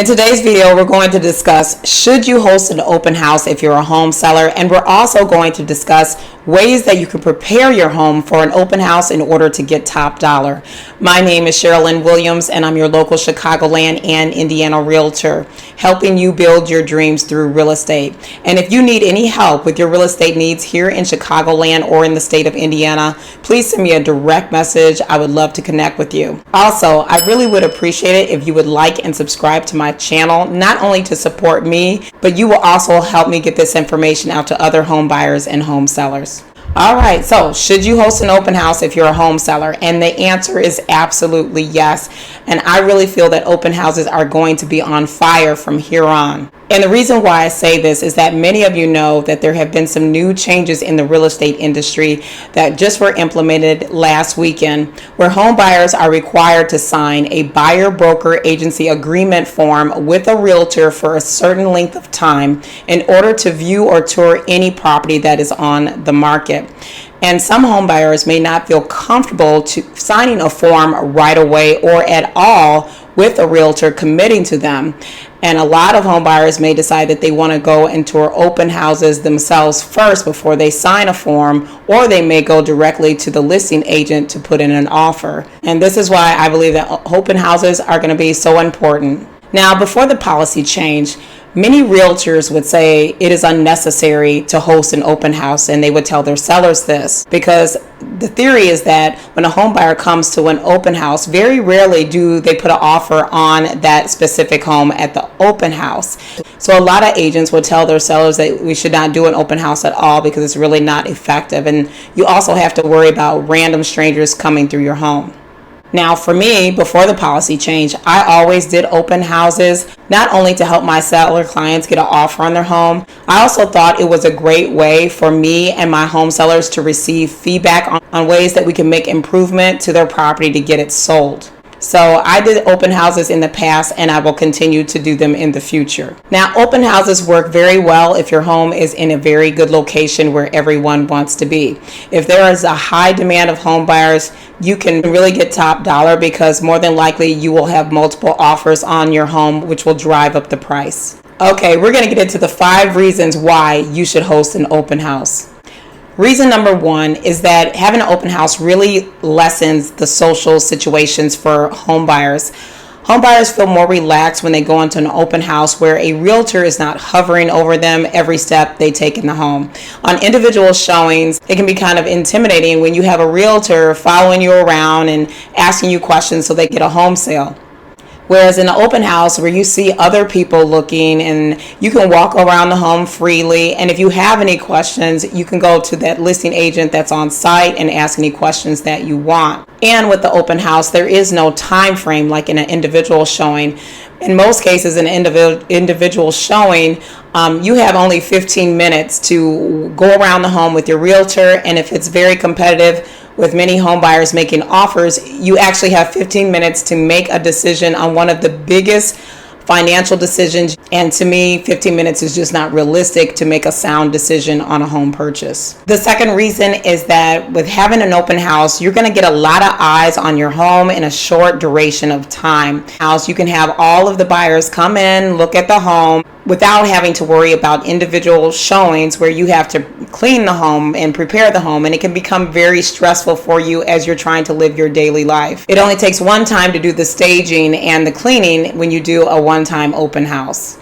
In today's video, we're going to discuss, should you host an open house if you're a home seller? And we're also going to discuss ways that you can prepare your home for an open house in order to get top dollar. My name is Sherilyn Williams, and I'm your local Chicagoland and Indiana Realtor, helping you build your dreams through real estate. And if you need any help with your real estate needs here in Chicagoland or in the state of Indiana, please send me a direct message. I would love to connect with you. Also, I really would appreciate it if you would like and subscribe to my channel, not only to support me, but you will also help me get this information out to other home buyers and home sellers. All right, so should you host an open house if you're a home seller? And the answer is absolutely yes. And I really feel that open houses are going to be on fire from here on. And the reason why I say this is that many of you know that there have been some new changes in the real estate industry that just were implemented last weekend, where home buyers are required to sign a buyer broker agency agreement form with a realtor for a certain length of time in order to view or tour any property that is on the market. And some home buyers may not feel comfortable to signing a form right away or at all with a realtor committing to them. And a lot of home buyers may decide that they want to go and tour open houses themselves first before they sign a form, or they may go directly to the listing agent to put in an offer. And this is why I believe that open houses are going to be so important. Now, before the policy change, many realtors would say it is unnecessary to host an open house, and they would tell their sellers this because the theory is that when a home buyer comes to an open house, very rarely do they put an offer on that specific home at the open house. So a lot of agents will tell their sellers that we should not do an open house at all because it's really not effective, and you also have to worry about random strangers coming through your home. Now, for me, before the policy change, I always did open houses, not only to help my seller clients get an offer on their home. I also thought it was a great way for me and my home sellers to receive feedback on ways that we can make improvement to their property to get it sold. So I did open houses in the past, and I will continue to do them in the future. Now, open houses work very well if your home is in a very good location where everyone wants to be. If there is a high demand of home buyers, you can really get top dollar because more than likely you will have multiple offers on your home, which will drive up the price. Okay, we're going to get into the 5 reasons why you should host an open house. Reason number 1 is that having an open house really lessens the social situations for home buyers. Home buyers feel more relaxed when they go into an open house where a realtor is not hovering over them every step they take in the home. On individual showings, it can be kind of intimidating when you have a realtor following you around and asking you questions so they get a home sale. Whereas in an open house where you see other people looking and you can walk around the home freely, and if you have any questions, you can go to that listing agent that's on site and ask any questions that you want. And with the open house, there is no time frame like in an individual showing. In most cases, in an individual showing, you have only 15 minutes to go around the home with your realtor, and if it's very competitive, with many home buyers making offers, you actually have 15 minutes to make a decision on one of the biggest financial decisions. And to me, 15 minutes is just not realistic to make a sound decision on a home purchase. The second reason is that with having an open house, you're going to get a lot of eyes on your home in a short duration of time. You can have all of the buyers come in, look at the home, without having to worry about individual showings where you have to clean the home and prepare the home, and it can become very stressful for you as you're trying to live your daily life. It only takes one time to do the staging and the cleaning when you do a one-time open house.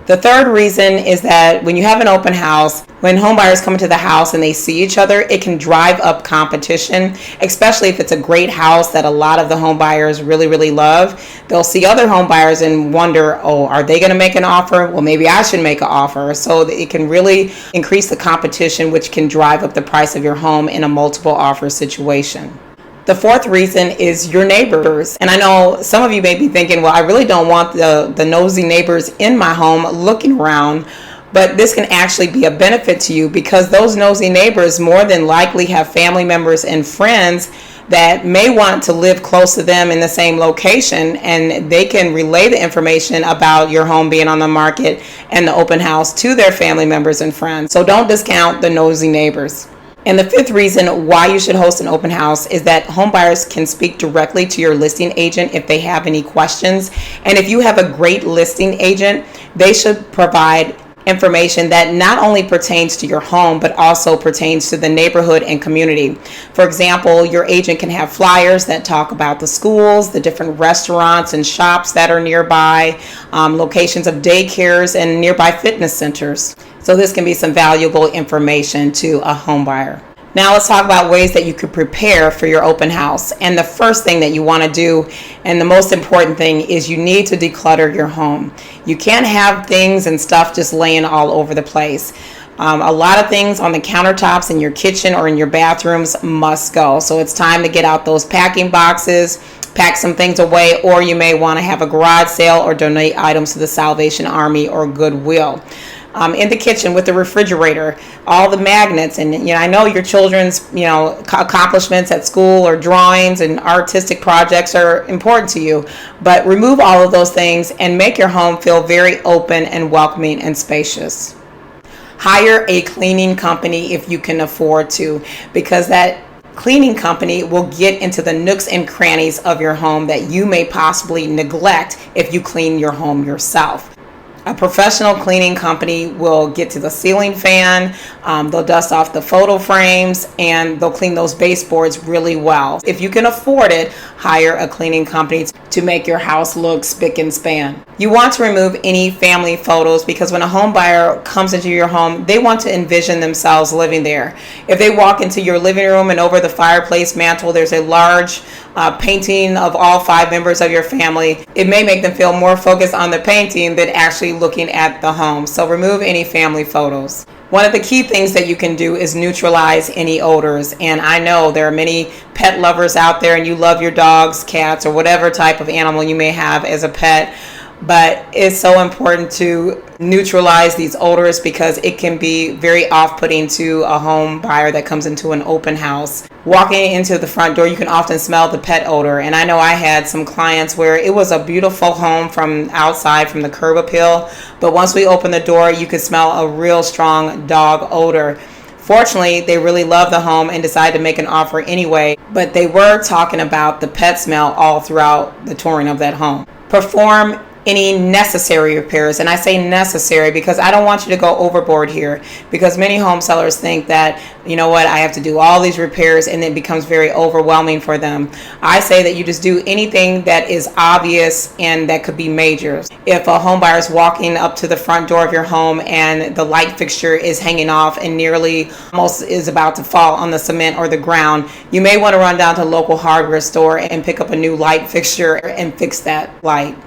The third reason is that when you have an open house, when home buyers come into the house and they see each other, it can drive up competition, especially if it's a great house that a lot of the home buyers really, really love. They'll see other home buyers and wonder, oh, are they going to make an offer? Well, maybe I should make an offer. So it can really increase the competition, which can drive up the price of your home in a multiple offer situation. The fourth reason is your neighbors. And I know some of you may be thinking, well, I really don't want the nosy neighbors in my home looking around. But this can actually be a benefit to you because those nosy neighbors more than likely have family members and friends that may want to live close to them in the same location, and they can relay the information about your home being on the market and the open house to their family members and friends. So don't discount the nosy neighbors. And the fifth reason why you should host an open house is that home buyers can speak directly to your listing agent if they have any questions. And if you have a great listing agent, they should provide information that not only pertains to your home, but also pertains to the neighborhood and community. For example, your agent can have flyers that talk about the schools, the different restaurants and shops that are nearby, locations of daycares and nearby fitness centers. So this can be some valuable information to a home buyer. Now let's talk about ways that you could prepare for your open house. And the first thing that you want to do, and the most important thing, is you need to declutter your home. You can't have things and stuff just laying all over the place. A lot of things on the countertops in your kitchen or in your bathrooms must go. So it's time to get out those packing boxes, pack some things away, or you may want to have a garage sale or donate items to the Salvation Army or Goodwill. In the kitchen with the refrigerator, all the magnets, and I know your children's accomplishments at school or drawings and artistic projects are important to you, but remove all of those things and make your home feel very open and welcoming and spacious. Hire a cleaning company if you can afford to, because that cleaning company will get into the nooks and crannies of your home that you may possibly neglect if you clean your home yourself. A professional cleaning company will get to the ceiling fan, they'll dust off the photo frames, and they'll clean those baseboards really well. If you can afford it, hire a cleaning company to make your house look spick and span. You want to remove any family photos because when a home buyer comes into your home, they want to envision themselves living there. If they walk into your living room and over the fireplace mantle there's a large painting of all 5 members of your family, it may make them feel more focused on the painting than actually looking at the home. So remove any family photos. One of the key things that you can do is neutralize any odors. And I know there are many pet lovers out there and you love your dogs, cats, or whatever type of animal you may have as a pet. But it's so important to neutralize these odors because it can be very off-putting to a home buyer that comes into an open house. Walking into the front door, you can often smell the pet odor. And I know I had some clients where it was a beautiful home from outside, from the curb appeal, but once we opened the door, you could smell a real strong dog odor. Fortunately, they really loved the home and decided to make an offer anyway, but they were talking about the pet smell all throughout the touring of that home. Perform any necessary repairs, and I say necessary because I don't want you to go overboard here, because many home sellers think that, I have to do all these repairs and it becomes very overwhelming for them. I say that you just do anything that is obvious and that could be major. If a home buyer is walking up to the front door of your home and the light fixture is hanging off and nearly almost is about to fall on the cement or the ground, you may want to run down to a local hardware store and pick up a new light fixture and fix that light.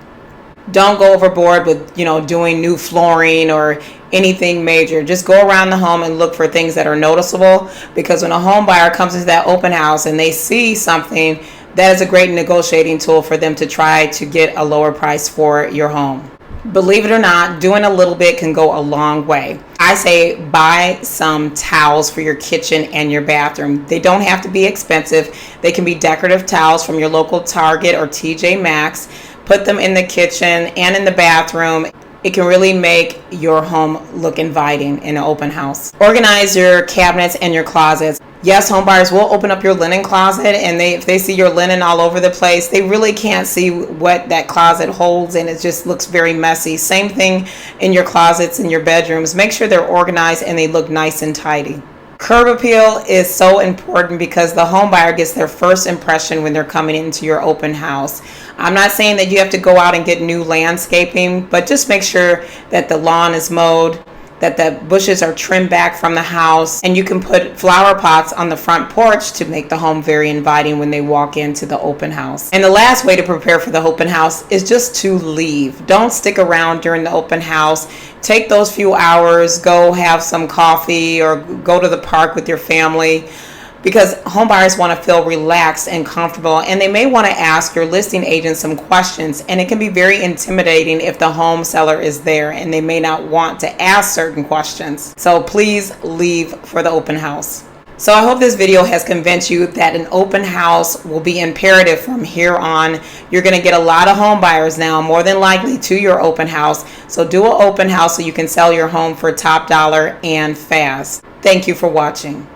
Don't go overboard with, doing new flooring or anything major. Just go around the home and look for things that are noticeable, because when a home buyer comes into that open house and they see something, that is a great negotiating tool for them to try to get a lower price for your home. Believe it or not, doing a little bit can go a long way. I say buy some towels for your kitchen and your bathroom. They don't have to be expensive. They can be decorative towels from your local Target or TJ Maxx. Put them in the kitchen and in the bathroom. It can really make your home look inviting in an open house. Organize your cabinets and your closets. Yes, home buyers will open up your linen closet, and if they see your linen all over the place, they really can't see what that closet holds, and it just looks very messy. Same thing in your closets in your bedrooms. Make sure they're organized and they look nice and tidy. Curb appeal is so important because the home buyer gets their first impression when they're coming into your open house. I'm not saying that you have to go out and get new landscaping, but just make sure that the lawn is mowed, that the bushes are trimmed back from the house, and you can put flower pots on the front porch to make the home very inviting when they walk into the open house. And the last way to prepare for the open house is just to leave. Don't stick around during the open house. Take those few hours, go have some coffee or go to the park with your family, because home buyers want to feel relaxed and comfortable, and they may want to ask your listing agent some questions, and it can be very intimidating if the home seller is there and they may not want to ask certain questions. So please leave for the open house. So I hope this video has convinced you that an open house will be imperative from here on. You're going to get a lot of home buyers now, more than likely, to your open house. So do an open house so you can sell your home for top dollar and fast. Thank you for watching.